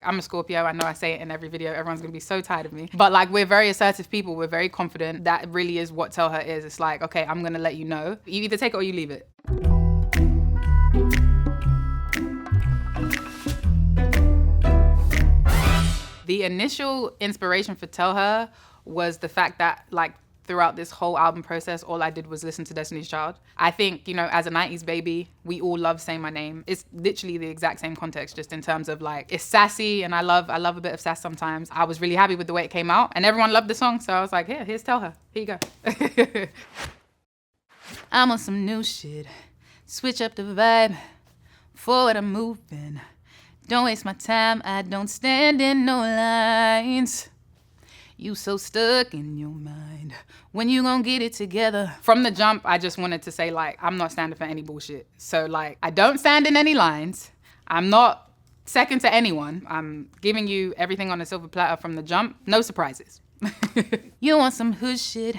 I'm a Scorpio. I know I say it in every video. Everyone's gonna be so tired of me. But like, we're very assertive people. We're very confident. That really is what Tell Her is. It's like, okay, I'm gonna let you know. You either take it or you leave it. The initial inspiration for Tell Her was the fact that like throughout this whole album process, all I did was listen to Destiny's Child. I think, you know, as a 90s baby, we all love Say My Name. It's literally the exact same context, just in terms of like, it's sassy, and I love a bit of sass sometimes. I was really happy with the way it came out, and everyone loved the song, so I was like, here's Tell Her. Here you go. I'm on some new shit. Switch up the vibe. Forward I'm moving. Don't waste my time, I don't stand in no lines. You so stuck in your mind. When you gon' get it together? From the jump, I just wanted to say like, I'm not standing for any bullshit. So like, I don't stand in any lines. I'm not second to anyone. I'm giving you everything on a silver platter from the jump. No surprises. You want some hood shit?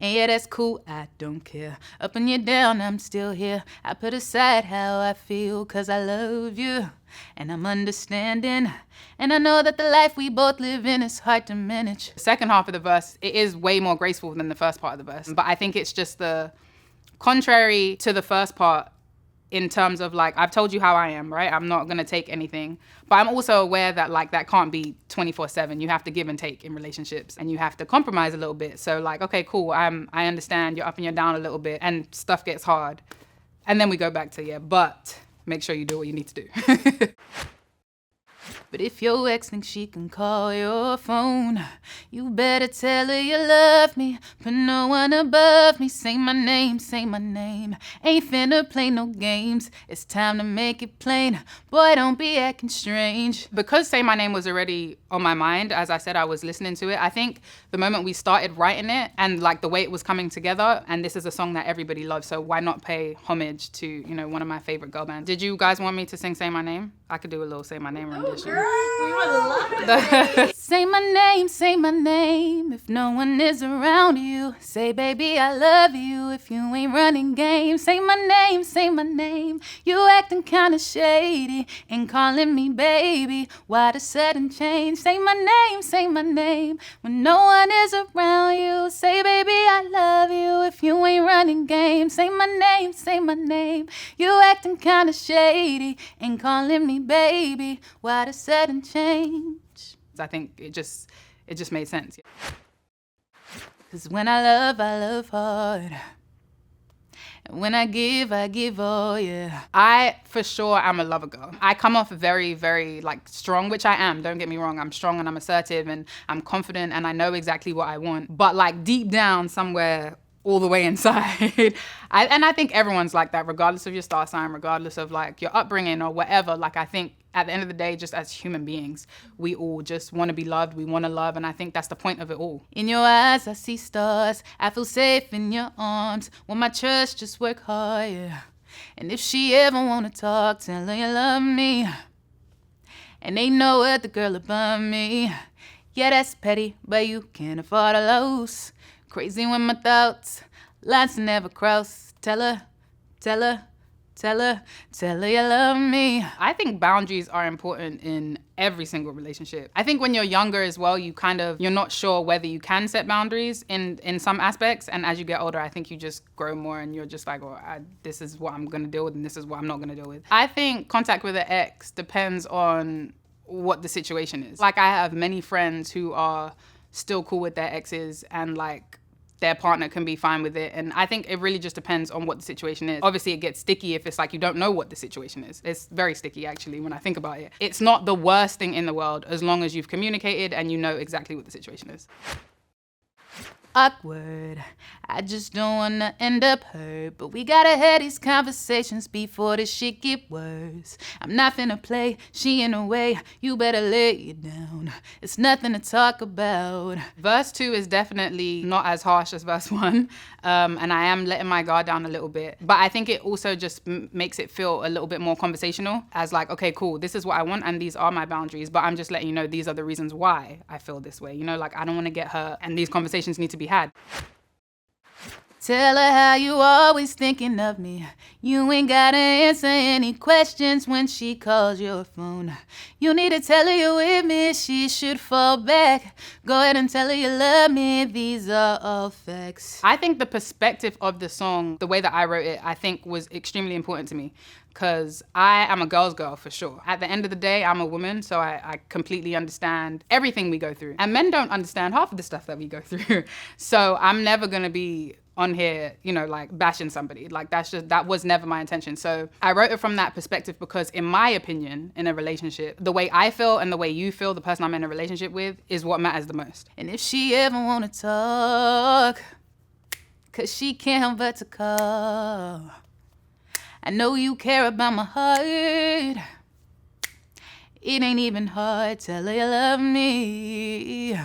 And yeah, that's cool, I don't care. Up and you down, I'm still here. I put aside how I feel, cause I love you. And I'm understanding. And I know that the life we both live in is hard to manage. The second half of the verse, it is way more graceful than the first part of the verse. But I think it's just the contrary to the first part, in terms of like, I've told you how I am, right? I'm not gonna take anything. But I'm also aware that like, that can't be 24/7. You have to give and take in relationships, and you have to compromise a little bit. So like, okay, cool, I understand you're up and you're down a little bit and stuff gets hard. And then we go back to, yeah, but make sure you do what you need to do. But if your ex thinks she can call your phone, you better tell her you love me. Put no one above me. Say my name, say my name. Ain't finna play no games. It's time to make it plain. Boy, don't be acting strange. Because Say My Name was already on my mind, as I said, I was listening to it. I think the moment we started writing it, and like the way it was coming together, and this is a song that everybody loves, so why not pay homage to, you know, one of my favorite girl bands. Did you guys want me to sing Say My Name? I could do a little Say My Name rendition. We would love it. Say my name, say my name. If no one is around you, say baby I love you. If you ain't running game, say my name, say my name. You acting kinda shady and calling me baby. Why the sudden change? Say my name. When no one is around you, say baby I love you. If you ain't running game, say my name, say my name. You acting kinda shady and calling me baby. Why the sudden change? I think it just made sense. Cause when I love hard. And when I give all, yeah. I, for sure, am a lover girl. I come off very, very, like, strong, which I am, don't get me wrong. I'm strong and I'm assertive and I'm confident and I know exactly what I want. But, like, deep down somewhere, all the way inside. I think everyone's like that, regardless of your star sign, regardless of, like, your upbringing or whatever. Like, I think at the end of the day, just as human beings, we all just want to be loved. We want to love. And I think that's the point of it all. In your eyes, I see stars. I feel safe in your arms. When my trust just work hard, yeah. And if she ever want to talk, tell her you love me. And ain't no other girl above me. Yeah, that's petty, but you can't afford to lose. Crazy when my thoughts, lines never cross. Tell her you love me. I think boundaries are important in every single relationship. I think when you're younger as well, you're not sure whether you can set boundaries in some aspects. And as you get older, I think you just grow more and you're just like, this is what I'm gonna deal with and this is what I'm not gonna deal with. I think contact with an ex depends on what the situation is. Like, I have many friends who are still cool with their exes and like, their partner can be fine with it. And I think it really just depends on what the situation is. Obviously, it gets sticky if it's like you don't know what the situation is. It's very sticky, actually, when I think about it. It's not the worst thing in the world as long as you've communicated and you know exactly what the situation is. Awkward. I just don't wanna end up hurt, but we gotta have these conversations before this shit get worse. I'm not finna play, she in a way, you better lay it down. It's nothing to talk about. Verse 2 is definitely not as harsh as verse 1, and I am letting my guard down a little bit, but I think it also just makes it feel a little bit more conversational, as like, okay, cool, this is what I want and these are my boundaries, but I'm just letting you know these are the reasons why I feel this way. You know, like, I don't wanna get hurt and these conversations need to be had. Tell her how you always thinking of me. You ain't gotta answer any questions when she calls your phone. You need to tell her you're with me, she should fall back. Go ahead and tell her you love me, these are all facts. I think the perspective of the song, the way that I wrote it, I think was extremely important to me. Because I am a girl's girl for sure. At the end of the day, I'm a woman, so I completely understand everything we go through. And men don't understand half of the stuff that we go through. So I'm never gonna be on here, you know, like bashing somebody. Like that was never my intention. So I wrote it from that perspective because in my opinion, in a relationship, the way I feel and the way you feel, the person I'm in a relationship with, is what matters the most. And if she ever wanna talk, cause she can't help but to call, I know you care about my heart. It ain't even hard. Tell her you love me.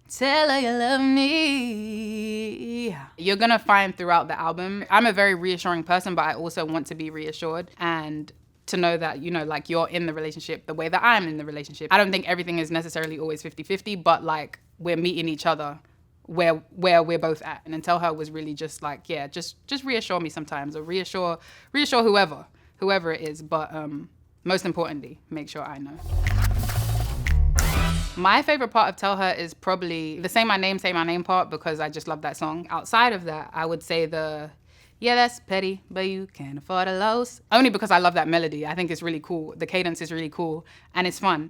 Tell her you love me. You're gonna find throughout the album, I'm a very reassuring person, but I also want to be reassured and to know that, you know, like you're in the relationship the way that I'm in the relationship. I don't think everything is necessarily always 50-50, but like we're meeting each other where we're both at. And then Tell Her was really just like, yeah, just reassure me sometimes, or reassure whoever it is, but most importantly, make sure I know. My favorite part of Tell Her is probably the Say My Name part, because I just love that song. Outside of that, I would say yeah, that's petty, but you can't afford a loss. Only because I love that melody. I think it's really cool. The cadence is really cool and it's fun.